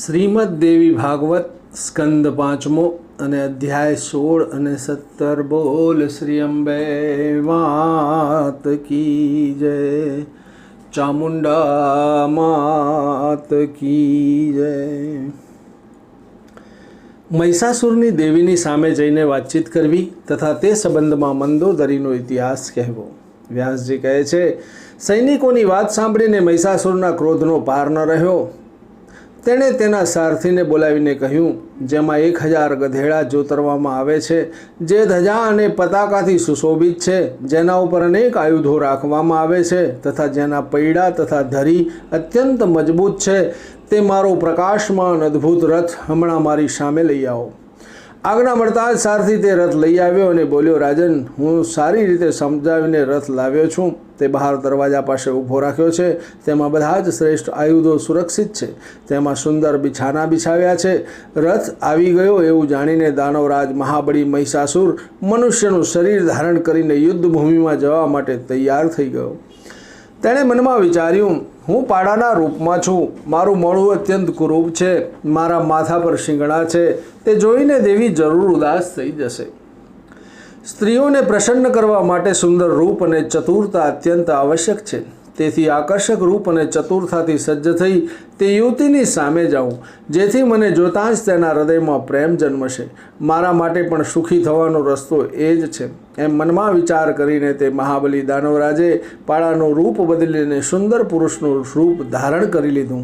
શ્રીમદ દેવી ભાગવત સ્કંદ પાંચમો અને અધ્યાય 16 અને 17 બોલ શ્રી અંબે માત કી જય, ચામુંડા માત કી જય। મહિષાસુરની દેવીની સામે જઈને વાતચીત કરવી તથા તે સંબંધમાં મંદોદરીનો ઇતિહાસ કહેવો। વ્યાસજી કહે છે, સૈનિકોની વાત સાંભળીને મહિષાસુરના ક્રોધનો પાર ન રહ્યો। તેણે તેના સારથીને બોલાવીને કહ્યું, જેમાં 1000 ગધેડા જોતરવામાં આવે છે, જે ધજા અને પતાકાથી સુશોભિત છે, જેના ઉપર અનેક આયુધો રાખવામાં આવે છે તથા જેના પૈડા તથા ધરી અત્યંત મજબૂત છે, તે મારો પ્રકાશમાન અદ્ભુત રથ હમણાં મારી સામે લઈ આવો। આજ્ઞા મળતા જ સારથી તે રથ લઈ આવ્યો અને બોલ્યો, રાજન, હું સારી રીતે સમજાવીને રથ લાવ્યો છું। તે બહાર દરવાજા પાસે ઊભો રાખ્યો છે। તેમાં બધા જ શ્રેષ્ઠ આયુધો સુરક્ષિત છે, તેમાં સુંદર બિછાના બિછાવ્યા છે। રથ આવી ગયો એવું જાણીને દાનવરાજ મહાબળી મહિષાસુર મનુષ્યનું શરીર ધારણ કરીને યુદ્ધભૂમિમાં જવા માટે તૈયાર થઈ ગયો। તેણે મનમાં વિચાર્યું, હું પાડાના રૂપમાં છું, મારું મોઢું અત્યંત કુરૂપ છે, મારા માથા પર શિંગડા છે, તે જોઈને દેવી જરૂર ઉદાસ થઈ જશે। સ્ત્રીઓને પ્રસન્ન કરવા માટે સુંદર રૂપ અને ચતુરતા અત્યંત આવશ્યક છે, તેથી આકર્ષક રૂપ અને ચતુરતાથી સજ્જ થઈ તે યુવતીની સામે જાઉં, જેથી મને જોતાં જ તેના હૃદયમાં પ્રેમ જન્મશે। મારા માટે પણ સુખી થવાનો રસ્તો એ જ છે, એમ મનમાં વિચાર કરીને તે મહાબલી દાનવરાજે પાડાનું રૂપ બદલીને સુંદર પુરુષનું રૂપ ધારણ કરી લીધું।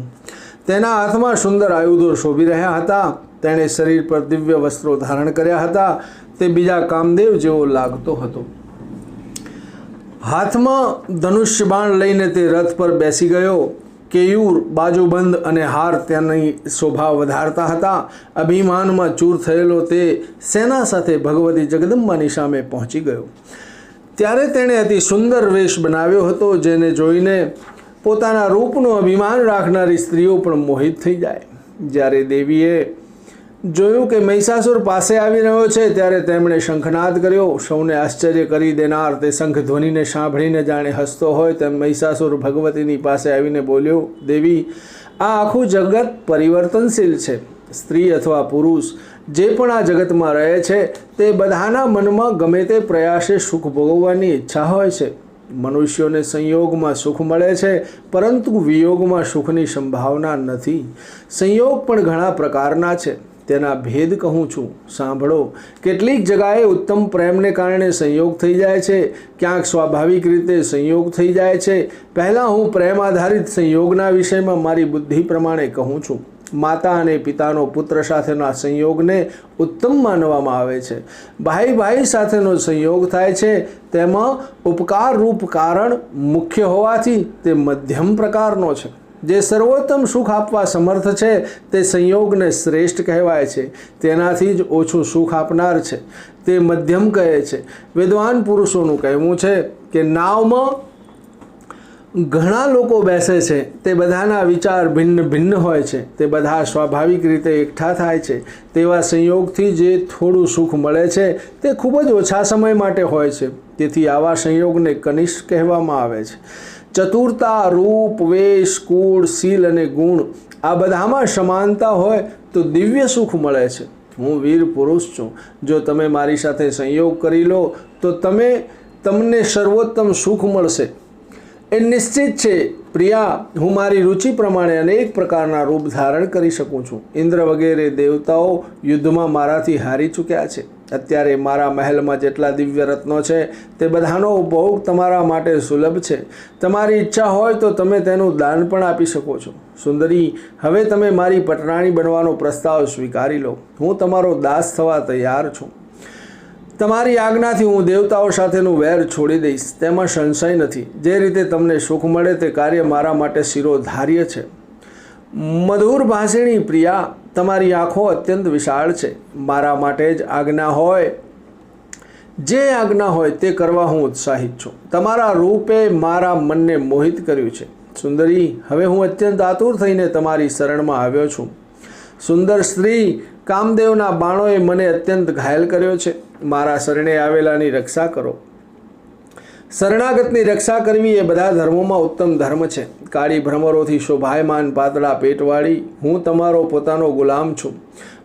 તેના હાથમાં સુંદર આયુધો શોભી રહ્યા હતા। તેણે શરીર પર દિવ્ય વસ્ત્રો ધારણ કર્યા હતા। તે બીજા કામદેવ જેવો લાગતો હતો। હાથમાં ધનુષ્ય બાણ લઈને તે રથ પર બેસી ગયો। કેયુર, બાજુબંધ અને હાર તેની શોભા વધારતા હતા। અભિમાનમાં ચૂર થયેલો તે સેના સાથે ભગવતી જગદંબાની સામે પહોંચી ગયો। ત્યારે તેણે અતિ સુંદર વેશ બનાવ્યો હતો, જેને જોઈને પોતાના રૂપનું અભિમાન રાખનારી સ્ત્રીઓ પણ મોહિત થઈ જાય। જ્યારે દેવીએ જોયું કે મહિષાસુર પાસે આવી રહ્યો છે, ત્યારે તેમણે શંખનાદ કર્યો। સૌને આશ્ચર્ય કરી દેનાર તે શંખ ધ્વનિને સાંભળીને જાણે હસતો હોય તેમ મહિષાસુર ભગવતીની પાસે આવીને બોલ્યો, દેવી, આ આખું જગત પરિવર્તનશીલ છે। સ્ત્રી અથવા પુરુષ જે પણ આ જગતમાં રહે છે, તે બધાના મનમાં ગમે તે પ્રયાસે સુખ ભોગવવાની ઈચ્છા હોય છે। મનુષ્યોને સંયોગમાં સુખ મળે છે, પરંતુ વિયોગમાં સુખની સંભાવના નથી। સંયોગ પણ ઘણા પ્રકારના છે, તેના ભેદ કહું છું, સાંભળો। કેટલીક જગાએ ઉત્તમ પ્રેમને કારણે સંયોગ થઈ જાય છે, ક્યાંક સ્વાભાવિક રીતે સંયોગ થઈ જાય છે। પહેલાં હું પ્રેમ આધારિત સંયોગના વિષયમાં મારી બુદ્ધિ પ્રમાણે કહું છું। માતા અને પિતાનો પુત્ર સાથેના સંયોગને ઉત્તમ માનવામાં આવે છે। ભાઈ ભાઈ સાથેનો સંયોગ થાય છે, તેમાં ઉપકાર રૂપ કારણ મુખ્ય હોવાથી તે મધ્યમ પ્રકારનો છે। જે સર્વોત્તમ સુખ આપવા સમર્થ છે, તે સંયોગને શ્રેષ્ઠ કહેવાય છે। તેનાથી જ ઓછું સુખ આપનાર છે, તે મધ્યમ કહે છે। વિદ્વાન પુરુષોનું કહેવું છે કે નાવમાં ઘણા લોકો બેસે છે, તે બધાના વિચાર ભિન્ન ભિન્ન હોય છે, તે બધા સ્વાભાવિક રીતે એકઠા થાય છે। તેવા સંયોગથી જે થોડું સુખ મળે છે, તે ખૂબ જ ઓછા સમય માટે હોય છે, તેથી આવા સંયોગને કનિષ્ઠ કહેવામાં આવે છે। ચતુરતા, રૂપ, વેશ, કુળ, શીલ અને ગુણ આ બધામાં સમાનતા હોય તો દિવ્ય સુખ મળે છે। હું વીર પુરુષ છું, જો તમે મારી સાથે સંયોગ કરી લો તો તમને સર્વોત્તમ સુખ મળશે, એ નિશ્ચિત છે। પ્રિયા, હું મારી રુચિ પ્રમાણે અનેક પ્રકારના રૂપ ધારણ કરી શકું છું। ઇન્દ્ર વગેરે દેવતાઓ યુદ્ધમાં મારાથી હારી ચૂક્યા છે। અત્યારે મારા મહેલમાં જેટલા દિવ્ય રત્નો છે, તે બધાનો ઉપભોગ તમારા માટે સુલભ છે। તમારી ઈચ્છા હોય તો તમે તેનું દાન પણ આપી શકો છો। સુંદરી, હવે તમે મારી પટરાણી બનવાનો પ્રસ્તાવ સ્વીકારી લો। હું તમારો દાસ થવા તૈયાર છું। તમારી આજ્ઞાથી હું દેવતાઓ સાથેનું વેર છોડી દઈશ, તેમાં સંશય નથી। જે રીતે તમને સુખ મળે તે કાર્ય મારા માટે શિરોધાર્ય છે। મધુર ભાષિણી પ્રિયા, તમારી આંખો અત્યંત વિશાળ છે। મારા માટે જ આજ્ઞા હોય, જે આજ્ઞા હોય તે કરવા હું ઉત્સાહિત છું। તમારા રૂપે મારા મનને મોહિત કર્યું છે। સુંદરી, હવે હું અત્યંત આતુર થઈને તમારી શરણમાં આવ્યો છું। સુંદર સ્ત્રી, કામદેવના બાણોએ મને અત્યંત ઘાયલ કર્યો છે। મારા શરણે આવેલાની રક્ષા કરો। શરણાગતની રક્ષા કરવી એ બધા ધર્મોમાં ઉત્તમ ધર્મ છે. કાળી ભ્રમરોથી શોભાયમાન પાતળા પેટવાળી હું તમારો પોતાનો ગુલામ છું.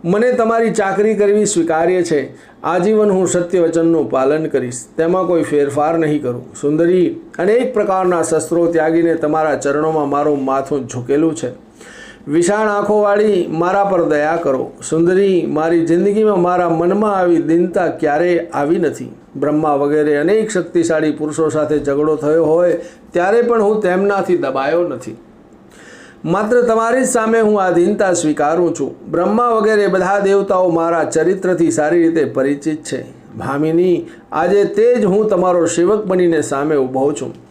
મને તમારી ચાકરી કરવી સ્વીકાર્ય છે. આજીવન હું સત્ય વચનનું પાલન કરીશ, તેમાં કોઈ ફેરફાર નહીં કરું. સુંદરી, અનેક પ્રકારના શસ્ત્રો ત્યાગીને તમારા ચરણોમાં મારું માથું ઝૂકેલું છે. વિશાળ આંખોવાળી, મારા પર દયા કરો. સુંદરી, મારી જિંદગીમાં મારા મનમાં આવી દીનતા ક્યારેય આવી નથી. બ્રહ્મા વગેરે અનેક શક્તિશાળી પુરુષો સાથે ઝઘડો થયો હોય ત્યારે પણ હું તેમનાથી દબાયો નથી. માત્ર તમારી જ સામે હું આ દીનતા સ્વીકારું છું. બ્રહ્મા વગેરે બધા દેવતાઓ મારા ચરિત્રથી સારી રીતે પરિચિત છે. ભામિની, આજે તે જ હું તમારો સેવક બનીને સામે ઊભો છું.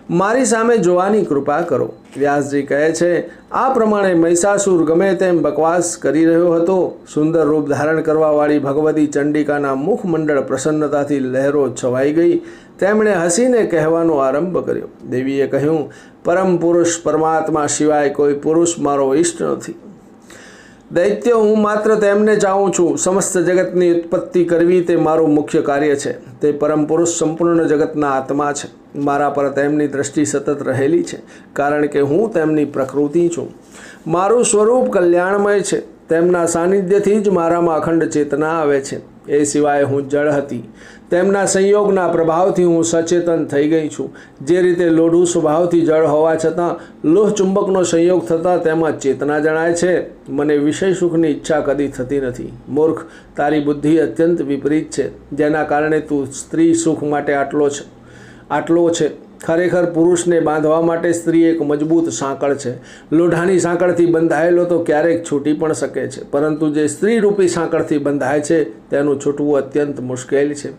મારી સામે જોવાની કૃપા કરો. વ્યાસજી કહે છે, આ પ્રમાણે મહિષાસુર ગમે તેમ બકવાસ કરી રહ્યો હતો. સુંદર રૂપ ધારણ કરવાવાળી ભગવતી ચંડિકાના મુખમંડળ પ્રસન્નતાથી લહેરો છવાઈ ગઈ. તેમણે હસીને કહેવાનો આરંભ કર્યો. દેવીએ કહ્યું, પરમ પુરુષ પરમાત્મા સિવાય કોઈ પુરુષ મારો ઇષ્ટ નથી. દૈત્યો, હું માત્ર તેમને ચાહું છું. સમસ્ત જગતની ઉત્પત્તિ કરવી તે મારું મુખ્ય કાર્ય છે. તે પરમ પુરુષ સંપૂર્ણ જગતના આત્મા છે. મારા પર તેમની દ્રષ્ટિ સતત રહેલી છે, કારણ કે હું તેમની પ્રકૃતિ છું. મારું સ્વરૂપ કલ્યાણમય છે. તેમના સાનિધ્યથી જ મારામાં અખંડ ચેતના આવે છે. એ સિવાય હું જળ હતી. તેમના સંયોગના પ્રભાવથી હું સચેતન થઈ ગઈ છું. જે રીતે લોઢું સ્વભાવથી જળ હોવા છતાં લોહ ચુંબકનો સંયોગ થતાં તેમાં ચેતના જણાય છે, મને વિષય સુખની ઈચ્છા કદી થતી નથી. મૂર્ખ, તારી બુદ્ધિ અત્યંત વિપરીત છે, જેના કારણે તું સ્ત્રી સુખ માટે આટલો છે. ખરેખર પુરુષને બાંધવા માટે સ્ત્રી એક મજબૂત સાંકળ છે. લોઢાની સાંકળથી બંધાયેલો તો ક્યારેક છૂટી પણ શકે છે, પરંતુ જે સ્ત્રી રૂપી સાંકળથી બંધાય છે તેનું છૂટવું અત્યંત મુશ્કેલ છે.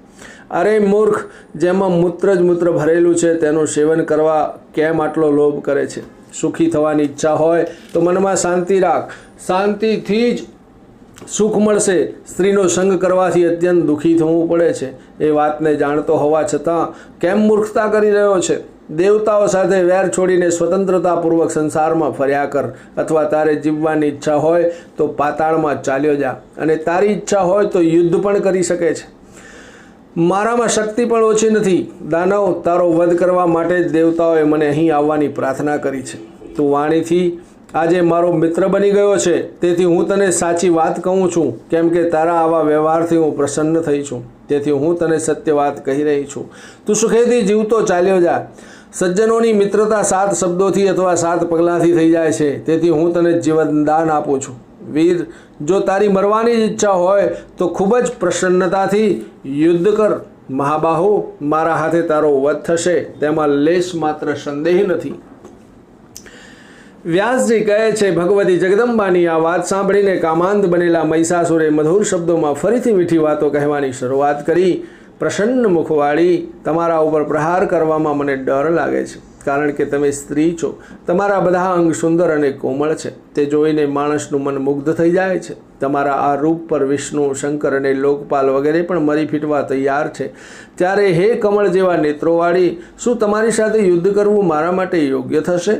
અરે મૂર્ખ, જેમાં મૂત્ર જ મૂત્ર ભરેલું છે તેનું સેવન કરવા કેમ આટલો લોભ કરે છે? સુખી થવાની ઈચ્છા હોય તો મનમાં શાંતિ રાખ. શાંતિથી જ સુખ મળશે. સ્ત્રીનો સંગ કરવાથી અત્યંત દુઃખી થવું પડે છે. એ વાતને જાણતો હોવા છતાં કેમ મૂર્ખતા કરી રહ્યો છે? દેવતાઓ સાથે વેર છોડીને સ્વતંત્રતાપૂર્વક સંસારમાં ફર્યા કર. અથવા તારે જીવવાની ઈચ્છા હોય તો પાતાળમાં ચાલ્યો જા, અને તારી ઈચ્છા હોય તો યુદ્ધ પણ કરી શકે છે. મારામાં શક્તિ પણ ઓછી નથી. દાનવ, તારો વધ કરવા માટે જ દેવતાઓએ મને અહીં આવવાની પ્રાર્થના કરી છે. તું વાણીથી આજે મારો મિત્ર બની ગયો છે, તેથી હું તને સાચી વાત કહું છું. કેમ કે તારા આવા વ્યવહારથી હું પ્રસન્ન થઈ છું, તેથી હું તને સત્ય વાત કહી રહી છું. તું સુખેથી જીવતો ચાલ્યો જા. સજ્જનોની મિત્રતા 7 શબ્દોથી અથવા 7 પગલાંથી થઈ જાય છે, તેથી હું તને જીવનદાન આપું છું. વીર, જો તારી મરવાની જ ઈચ્છા હોય તો ખૂબ જ પ્રસન્નતાથી યુદ્ધ કર. મહાબાહુ, મારા હાથે તારો વધ થશે, તેમાં લેશ માત્ર સંદેહ નથી. વ્યાસજી કહે છે, ભગવતી જગદંબાની આ વાત સાંભળીને કામાંધ બનેલા મહિષાસુરે મધુર શબ્દોમાં ફરીથી મીઠી વાતો કહેવાની શરૂઆત કરી. પ્રસન્ન મુખવાળી, તમારા ઉપર પ્રહાર કરવામાં મને ડર લાગે છે, કારણ કે તમે સ્ત્રી છો. તમારા બધા અંગ સુંદર અને કોમળ છે. તે જોઈને માણસનું મન મુગ્ધ થઈ જાય છે. તમારા આ રૂપ પર વિષ્ણુ, શંકર અને લોકપાલ વગેરે પણ મરી ફીટવા તૈયાર છે. ત્યારે હે કમળ જેવા નેત્રોવાળી, શું તમારી સાથે યુદ્ધ કરવું મારા માટે યોગ્ય થશે?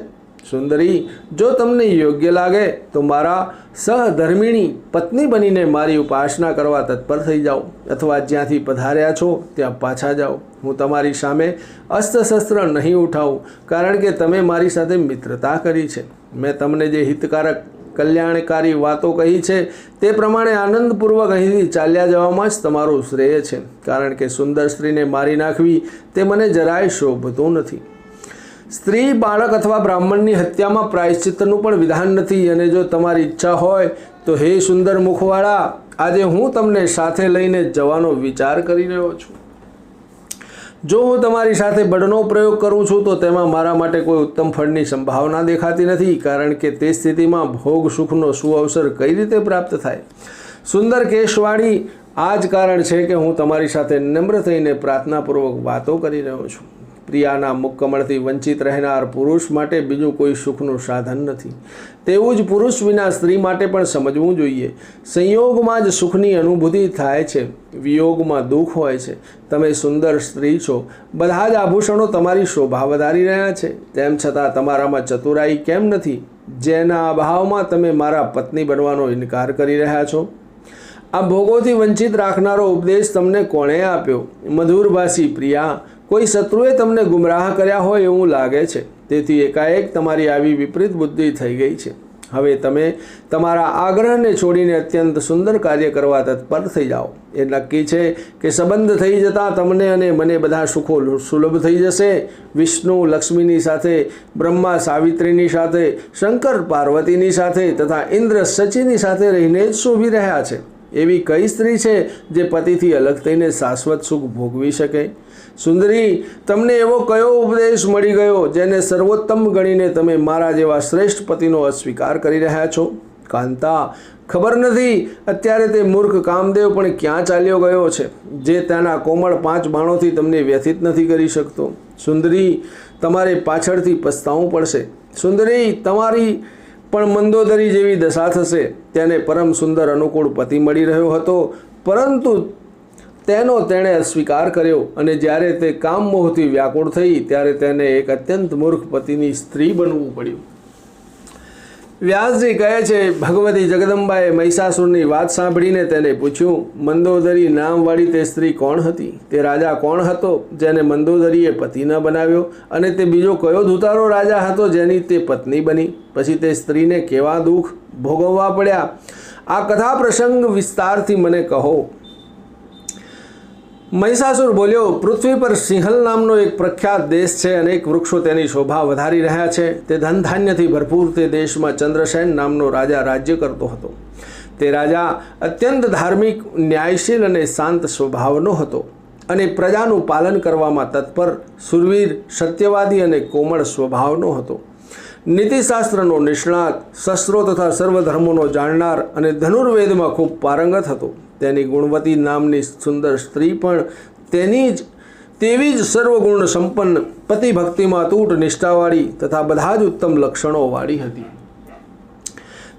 સુંદરી, જો તમને યોગ્ય લાગે તો મારા સહધર્મિણી પત્ની બનીને મારી ઉપાસના કરવા તત્પર થઈ જાઓ, અથવા જ્યાંથી પધાર્યા છો ત્યાં પાછા જાઓ. હું તમારી સામે અસ્ત્ર-શસ્ત્ર નહીં ઉઠાવું, કારણ કે તમે મારી સાથે મિત્રતા કરી છે. મેં તમને જે હિતકારક કલ્યાણકારી વાતો કહી છે તે પ્રમાણે આનંદપૂર્વક અહીંથી ચાલ્યા જવામાં જ તમારું શ્રેય છે, કારણ કે સુંદર સ્ત્રીને મારી નાખવી તે મને જરાય શોભતું નથી. સ્ત્રી, બાળક અથવા બ્રાહ્મણની હત્યામાં પ્રાયશ્ચિત્તનું પણ વિધાન નથી. અને જો તમારી ઈચ્છા હોય તો હે સુંદર મુખવાળા, આજે હું તમને સાથે લઈને જવાનો વિચાર કરી રહ્યો છું. જો હું તમારી સાથે બળનો પ્રયોગ કરું છું તો તેમાં મારા માટે કોઈ ઉત્તમ ફળની સંભાવના દેખાતી નથી, કારણ કે તે સ્થિતિમાં ભોગ સુખનો સુઅવસર કઈ રીતે પ્રાપ્ત થાય? સુંદર કેશવાળી, આ જ કારણ છે કે હું તમારી સાથે નમ્ર થઈને પ્રાર્થનાપૂર્વક વાતો કરી રહ્યો છું. પ્રિયાના મુક્કમળથી વંચિત રહેનાર પુરુષ માટે બીજું કોઈ સુખનું સાધન નથી. તેવું જ પુરુષ વિના સ્ત્રી માટે પણ સમજવું જોઈએ. સંયોગમાં જ સુખની અનુભૂતિ થાય છે, વિયોગમાં દુઃખ હોય છે. તમે સુંદર સ્ત્રી છો. બધા જ આભૂષણો તમારી શોભા વધારી રહ્યા છે. તેમ છતાં તમારામાં ચતુરાઈ કેમ નથી, જેના અભાવમાં તમે મારા પત્ની બનવાનો ઇનકાર કરી રહ્યા છો? આ ભોગોથી વંચિત રાખનારો ઉપદેશ તમને કોણે આપ્યો? મધુરભાષી પ્રિયા, કોઈ શત્રુએ તમને ગુમરાહ કર્યા હોય એવું લાગે છે. તેથી એકાએક તમારી આવી વિપરીત બુદ્ધિ થઈ ગઈ છે. હવે તમે તમારા આગ્રહને છોડીને અત્યંત સુંદર કાર્ય કરવા તત્પર થઈ જાઓ. એ નક્કી છે કે સંબંધ થઈ જતાં તમને અને મને બધા સુખો સુલભ થઈ જશે. વિષ્ણુ લક્ષ્મીની સાથે, બ્રહ્મા સાવિત્રીની સાથે, શંકર પાર્વતીની સાથે તથા ઇન્દ્ર શચીની સાથે રહીને જ શોભી રહ્યા છે. એવી કઈ સ્ત્રી છે જે પતિથી અલગ થઈને શાશ્વત સુખ ભોગવી શકે? સુંદરી, તમને એવો કયો ઉપદેશ મળી ગયો જેને સર્વોત્તમ ગણીને તમે મારા જેવા શ્રેષ્ઠ પતિનો અસ્વીકાર કરી રહ્યા છો? કાંતા, ખબર નથી અત્યારે તે મૂર્ખ કામદેવ પણ ક્યાં ચાલ્યો ગયો છે, જે તેના કોમળ 5 બાણોથી તમને વ્યથિત નથી કરી શકતો. સુંદરી, તમારે પાછળથી પસ્તાવું પડશે. સુંદરી, તમારી પણ મંદોદરી જેવી દશા થશે. તેને પરમ સુંદર અનુકૂળ પતિ મળી રહ્યો હતો, પરંતુ તેણે અસ્વીકાર કર્યો અને જ્યારે તે કામમોહથી વ્યાકુળ થઈ ત્યારે તેને એક અત્યંત મૂર્ખ પતિની સ્ત્રી બનવું પડ્યું. વ્યાસજી કહે છે, ભગવતી જગદંબાએ મહિષાસુરની વાત સાંભળીને તેને પૂછ્યું, મંદોદરી નામવાળી તે સ્ત્રી કોણ હતી? તે રાજા કોણ હતો જેને મંદોદરીએ પતિ ન બનાવ્યો? અને તે બીજો કયો ધુતારો રાજા હતો જેની તે પત્ની બની? પછી તે સ્ત્રીને કેવા દુઃખ ભોગવવા પડ્યા? આ કથા પ્રસંગ વિસ્તારથી મને કહો. મહિષાસુર બોલ્યો, પૃથ્વી પર સિંહલ નામનો એક પ્રખ્યાત દેશ છે. અનેક વૃક્ષો તેની શોભા વધારી રહ્યા છે. તે ધન ધાન્યથી ભરપૂર તે દેશમાં ચંદ્રસેન નામનો રાજા રાજ્ય કરતો હતો. તે રાજા અત્યંત ધાર્મિક, ન્યાયશીલ અને શાંત સ્વભાવનો હતો અને પ્રજાનું પાલન કરવામાં તત્પર, સુરવીર, સત્યવાદી અને કોમળ સ્વભાવનો હતો. નીતિશાસ્ત્રનો નિષ્ણાત, શસ્ત્રો તથા સર્વધર્મોનો જાણનાર અને ધનુર્વેદમાં ખૂબ પારંગત હતો. તેની ગુણવતી નામની સુંદર સ્ત્રી પણ તેવી જ સર્વગુણ સંપન્ન, પતિભક્તિમાં અતૂટ નિષ્ઠાવાળી તથા બધા જ ઉત્તમ લક્ષણોવાળી હતી.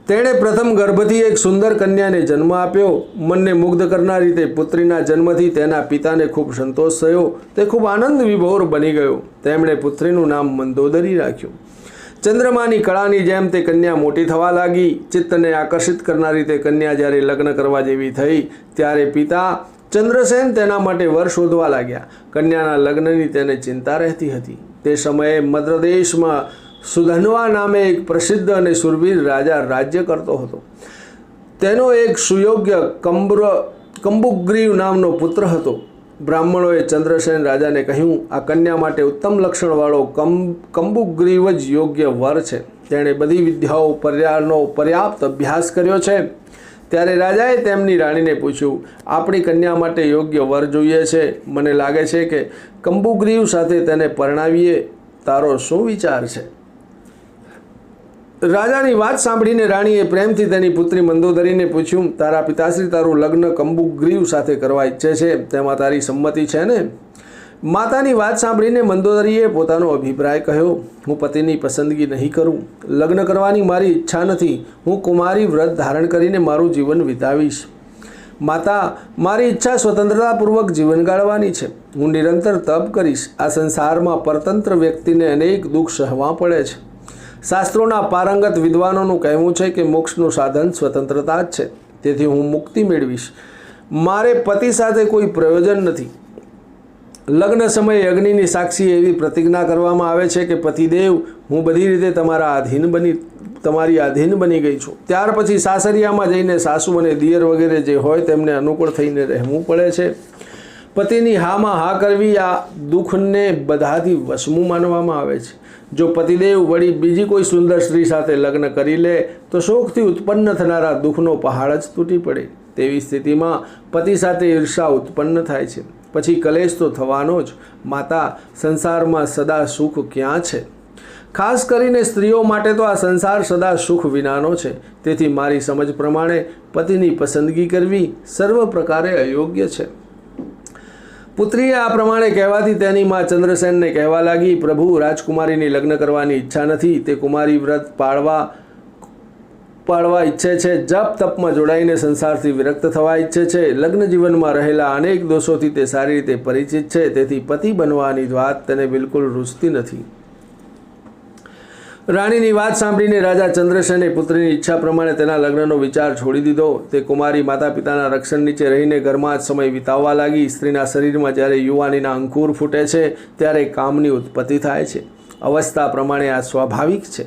તેણે પ્રથમ ગર્ભથી એક સુંદર કન્યાને જન્મ આપ્યો. મનને મુગ્ધ કરનારી તે પુત્રીના જન્મથી તેના પિતાને ખૂબ સંતોષ થયો. તે ખૂબ આનંદ વિભોર બની ગયો. તેમણે પુત્રીનું નામ મંદોદરી રાખ્યું. ચંદ્રમાની કળાની જેમ તે કન્યા મોટી થવા લાગી. ચિત્તને આકર્ષિત કરનારી તે કન્યા જ્યારે લગ્ન કરવા જેવી થઈ ત્યારે પિતા ચંદ્રસેન તેના માટે વર શોધવા લાગ્યા. કન્યાના લગ્નની તેને ચિંતા રહેતી હતી. તે સમયે મદ્રદેશમાં સુધન્વા નામે એક પ્રસિદ્ધ અને સુરવીર રાજા રાજ્ય કરતો હતો. તેનો એક સુયોગ્ય કંબુગ્રીવ નામનો પુત્ર હતો. બ્રાહ્મણોએ ચંદ્રસેન રાજાને કહ્યું, આ કન્યા માટે ઉત્તમ લક્ષણવાળો કંબુગ્રીવ જ યોગ્ય વર છે. તેણે બધી વિદ્યાઓ પર્યાપ્ત અભ્યાસ કર્યો છે. ત્યારે રાજાએ તેમની રાણીને પૂછ્યું, આપણી કન્યા માટે યોગ્ય વર જોઈએ છે. મને લાગે છે કે કંબુગ્રીવ સાથે તેને પરણાવીએ. તારો શું વિચાર છે? રાજાની વાત સાંભળીને રાણીએ પ્રેમથી તેની પુત્રી મંદોદરીને પૂછ્યું, તારા પિતાશ્રી તારું લગ્ન કંબુગ્રીવ સાથે કરવા ઈચ્છે છે, તેમાં તારી સંમતિ છે ને? માતાની વાત સાંભળીને મંદોદરીએ પોતાનો અભિપ્રાય કહ્યો, હું પતિની પસંદગી નહીં કરું. લગ્ન કરવાની મારી ઈચ્છા નથી. હું કુમારી વ્રત ધારણ કરીને મારું જીવન વિતાવીશ. માતા, મારી ઈચ્છા સ્વતંત્રતાપૂર્વક જીવન ગાળવાની છે. હું નિરંતર તપ કરીશ. આ સંસારમાં પરતંત્ર વ્યક્તિને અનેક દુઃખ સહવા પડે છે. શાસ્ત્રોના પારંગત વિદ્વાનોનું કહેવું છે કે મોક્ષનું સાધન સ્વતંત્રતા જ છે. તેથી હું મુક્તિ મેળવીશ. મારે પતિ સાથે કોઈ પ્રયોજન નથી. લગ્ન સમયે અગ્નિની સાક્ષી એવી પ્રતિજ્ઞા કરવામાં આવે છે કે પતિદેવ, હું બધી રીતે તમારી આધીન બની ગઈ છું. ત્યાર પછી સાસરિયામાં જઈને સાસુ અને દિયર વગેરે જે હોય તેમને અનુકૂળ થઈને રહેવું પડે છે. પતિની હામાં હા કરવી આ દુઃખને બધાથી વસમું માનવામાં આવે છે. જો પતિદેવ વળી બીજી કોઈ સુંદર સ્ત્રી સાથે લગ્ન કરી લે તો શોકથી ઉત્પન્ન થનારા દુઃખનો પહાડ જ તૂટી પડે. તેવી સ્થિતિમાં પતિ સાથે ઈર્ષા ઉત્પન્ન થાય છે. પછી કલેશ તો થવાનો જ. માતા, સંસારમાં સદા સુખ ક્યાં છે? ખાસ કરીને સ્ત્રીઓ માટે તો આ સંસાર સદા સુખ વિનાનો છે. તેથી મારી સમજ પ્રમાણે પતિની પસંદગી કરવી સર્વ પ્રકારે અયોગ્ય છે. પુત્રીએ આ પ્રમાણે કહેવાથી તેની માં ચંદ્રસેનને કહેવા લાગી, પ્રભુ, રાજકુમારીની લગ્ન કરવાની ઈચ્છા નથી. તે કુમારી વ્રત પાળવા ઈચ્છે છે. જપ તપમાં જોડાઈને સંસારથી વિરક્ત થવા ઈચ્છે છે. લગ્ન જીવનમાં રહેલા અનેક દોષોથી તે સારી રીતે પરિચિત છે. તેથી પતિ બનવાની વાત તેને બિલકુલ રૂચતી નથી. રાણીની વાત સાંભળીને રાજા ચંદ્રસેને પુત્રીની ઈચ્છા પ્રમાણે તેના લગ્નનો વિચાર છોડી દીધો. તે કુમારી માતા પિતાના રક્ષણ નીચે રહીને ઘરમાં જ સમય વિતાવવા લાગી. સ્ત્રીના શરીરમાં જ્યારે યુવાનીના અંકુર ફૂટે છે ત્યારે કામની ઉત્પત્તિ થાય છે. અવસ્થા પ્રમાણે આ સ્વાભાવિક છે.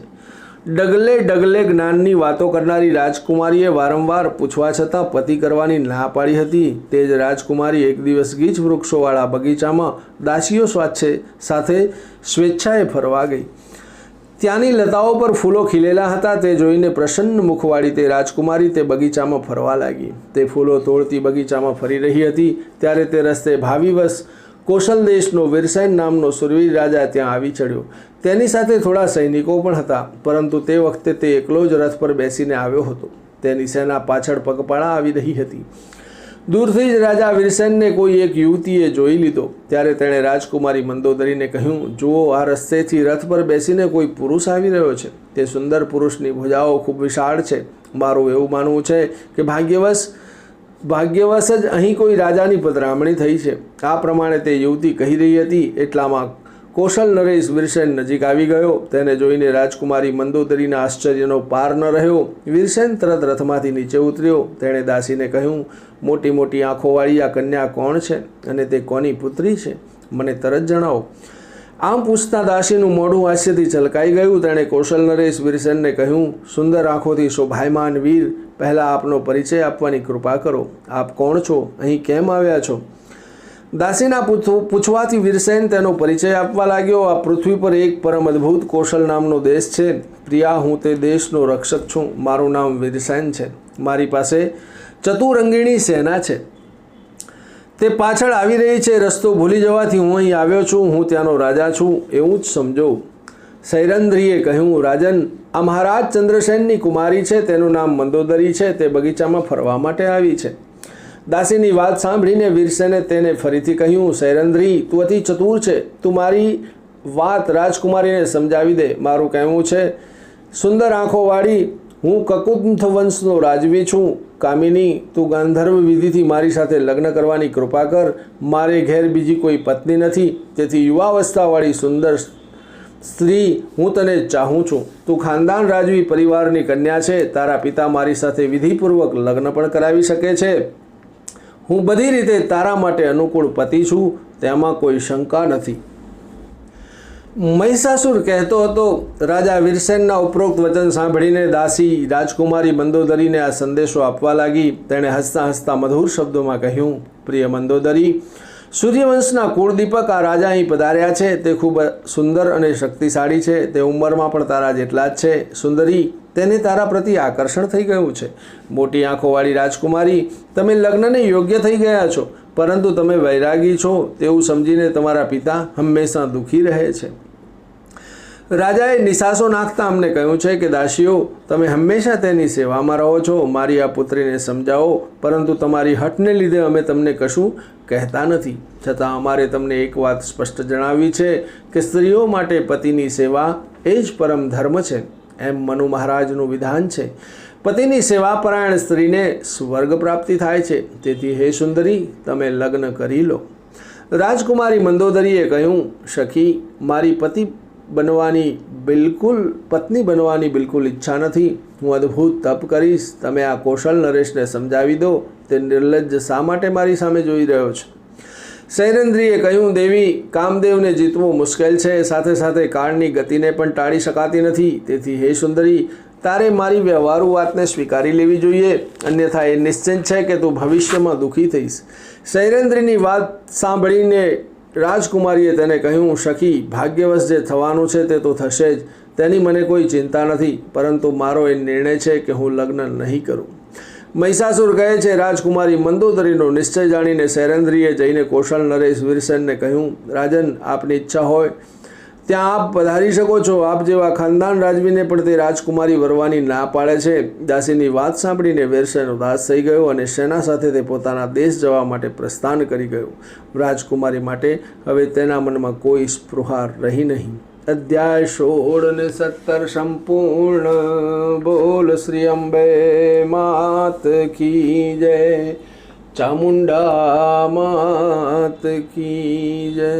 ડગલે ડગલે જ્ઞાનની વાતો કરનારી રાજકુમારીએ વારંવાર પૂછવા છતાં પતિ કરવાની ના પાડી હતી. તે જ રાજકુમારી એક દિવસ ગીચ વૃક્ષોવાળા બગીચામાં દાસીઓ સાથે સ્વેચ્છાએ ફરવા ગઈ. ત્યાંની લતાઓ પર ફૂલો ખીલેલા હતા. તે જોઈને પ્રસન્ન મુખવાળી તે રાજકુમારી તે બગીચામાં ફરવા લાગી. તે ફૂલો તોડતી બગીચામાં ફરી રહી હતી ત્યારે તે રસ્તે ભાવિવશ કૌશલ દેશનો વીરસેન નામનો સુરવીર રાજા ત્યાં આવી ચડ્યો. તેની સાથે થોડા સૈનિકો પણ હતા, પરંતુ તે વખતે તે એકલો જ રથ પર બેસીને આવ્યો હતો. તેની સેના પાછળ પગપાળા આવી રહી હતી. દૂરથી જ રાજા વીરસેનને કોઈ એક યુવતીએ જોઈ લીધો. ત્યારે તેણે રાજકુમારી મંદોદરીને કહ્યું, જુઓ, આ રસ્તેથી રથ પર બેસીને કોઈ પુરુષ આવી રહ્યો છે. તે સુંદર પુરુષની ભુજાઓ ખૂબ વિશાળ છે. મારું એવું માનવું છે કે ભાગ્યવશ જ અહીં કોઈ રાજાની પધરામણી થઈ છે. આ પ્રમાણે તે યુવતી કહી રહી હતી. એટલામાં કૌશલ નરેશ વીરસેન નજીક આવી ગયો. તેને જોઈને રાજકુમારી મંદોદરીના આશ્ચર્યનો પાર ન રહ્યો. વીરસેન તરત રથમાંથી નીચે ઉતર્યો. તેણે દાસીને કહ્યું, મોટી મોટી આંખોવાળી આ કન્યા કોણ છે અને તે કોની પુત્રી છે? મને તરત જણાવો. આમ પૂછતા દાસીનું મોઢું હાસ્યથી છલકાઈ ગયું. તેણે કૌશલ નરેશ વીરસેનને કહ્યું, સુંદર આંખોથી શોભાયમાન વીર, પહેલાં આપનો પરિચય આપવાની કૃપા કરો. આપ કોણ છો? અહીં કેમ આવ્યા છો? દાસીના પૂછવાથી વીરસેન તેનો પરિચય આપવા લાગ્યો. આ પૃથ્વી પર એક પરમ અદ્ભુત કૌશલ નામનો દેશ છે. પ્રિયા, હું તે દેશનો રક્ષક છું. મારું નામ વીરસેન છે. મારી પાસે ચતુરંગીણી સેના છે. તે પાછળ આવી રહી છે. રસ્તો ભૂલી જવાથી હું અહીં આવ્યો છું. હું ત્યાંનો રાજા છું, એવું જ સમજો. સૈરંધ્રીએ કહ્યું, રાજન, આ મહારાજ ચંદ્રસેનની કુમારી છે. તેનું નામ મંદોદરી છે. તે બગીચામાં ફરવા માટે આવી છે. દાસીની વાત સાંભળીને વીરસેને તેને ફરીથી કહ્યું, સૈરંધ્રી, તું અતિ ચતુર છે. તું મારી વાત રાજકુમારીને સમજાવી દે. મારું કહેવું છે, સુંદર આંખોવાળી, હું કકુંથ વંશનો રાજવી છું. કામિની, તું ગાંધર્વ વિધિથી મારી સાથે લગ્ન કરવાની કૃપા કર. મારે ઘેર બીજી કોઈ પત્ની નથી. તેથી યુવાવસ્થાવાળી સુંદર સ્ત્રી, હું તને ચાહું છું. તું ખાનદાન રાજવી પરિવારની કન્યા છે. તારા પિતા મારી સાથે વિધિપૂર્વક લગ્ન પણ કરાવી શકે છે. હું બધી રીતે તારા માટે અનુકૂળ પતિ છું. તેમાં કોઈ શંકા નથી. મહિષાસુર કહેતો હતો. રાજા વીરસેનના ઉપરોક્ત વચન સાંભળીને દાસી રાજકુમારી મંદોદરીને આ સંદેશો આપવા લાગી. તેણે હસતા હસતા મધુર શબ્દોમાં કહ્યું, પ્રિય મંદોદરી, સૂર્યવંશના કુળદીપક આ રાજા અહીં પધાર્યા છે. તે ખૂબ સુંદર અને શક્તિશાળી છે. તે ઉંમરમાં પણ તારા જેટલા જ છે. સુંદરી, તેને તારા પ્રતિ આકર્ષણ થઈ ગયું છે. મોટી આંખોવાળી રાજકુમારી, તમે લગ્નને યોગ્ય થઈ ગયા છો, પરંતુ તમે વૈરાગી છો તેવું સમજીને તમારા પિતા હંમેશા દુઃખી રહે છે. રાજાએ નિશાસો નાખતા અમને કહ્યું છે કે દાસીઓ, તમે હંમેશા તેની સેવામાં રહો છો. મારી આ પુત્રીને સમજાવો, પરંતુ તમારી હઠને લીધે અમે તમને કશું કહેતા નથી. છતાં અમારે તમને એક વાત સ્પષ્ટ જણાવવી છે કે સ્ત્રીઓ માટે પતિની સેવા એ જ પરમ ધર્મ છે. એમ મનુ મહારાજનું વિધાન છે. પતિની સેવાપરાયણ સ્ત્રીને સ્વર્ગ પ્રાપ્તિ થાય છે. તેથી હે સુંદરી, તમે લગ્ન કરી લો. રાજકુમારી મંદોદરીએ કહ્યું, સખી, મારી પત્ની બનવાની બિલકુલ ઈચ્છા નથી. હું અદ્ભુત તપ કરીશ. તમે આ કૌશલ નરેશને સમજાવી દો. તે નિર્લજ્જ શા માટે મારી સામે જોઈ રહ્યો છે? સૈરંધ્રીએ કહ્યું, દેવી, કામદેવને જીતવું મુશ્કેલ છે. સાથે સાથે કાળની ગતિને પણ ટાળી શકાતી નથી. તેથી હે સુંદરી, તારે મારી વ્યવહારુ વાતને સ્વીકારી લેવી જોઈએ. અન્યથા એ નિશ્ચિત છે કે તું ભવિષ્યમાં દુઃખી થઈશ. સૈરંધ્રીની વાત સાંભળીને રાજકુમારીએ તેને કહ્યું, સખી, ભાગ્યવશ જે થવાનું છે તે તો થશે જ. તેની મને કોઈ ચિંતા નથી. પરંતુ મારો એ નિર્ણય છે કે હું લગ્ન નહીં કરું. મહિષાસુર કહે છે, રાજકુમારી મંદોદરીનો નિશ્ચય જાણીને સૈરંધ્રીએ જઈને કૌશલ નરેશ વીરસેનને કહ્યું, રાજન, આપની ઈચ્છા હોય ત્યાં આપ પધારી શકો છો. આપ જેવા ખાનદાન રાજવીને પણ તે રાજકુમારી વરવાની ના પાડે છે. દાસીની વાત સાંભળીને વીરસેન ઉદાસ થઈ ગયો અને સેના સાથે તે પોતાના દેશ જવા માટે પ્રસ્થાન કરી ગયો. રાજકુમારી માટે હવે તેના મનમાં કોઈ સ્પૃહા રહી નહીં. અધ્યાય 16 ને 17 સંપૂર્ણ. બોલ શ્રી અંબે માત કી જય. ચામુંડા માત કી જય.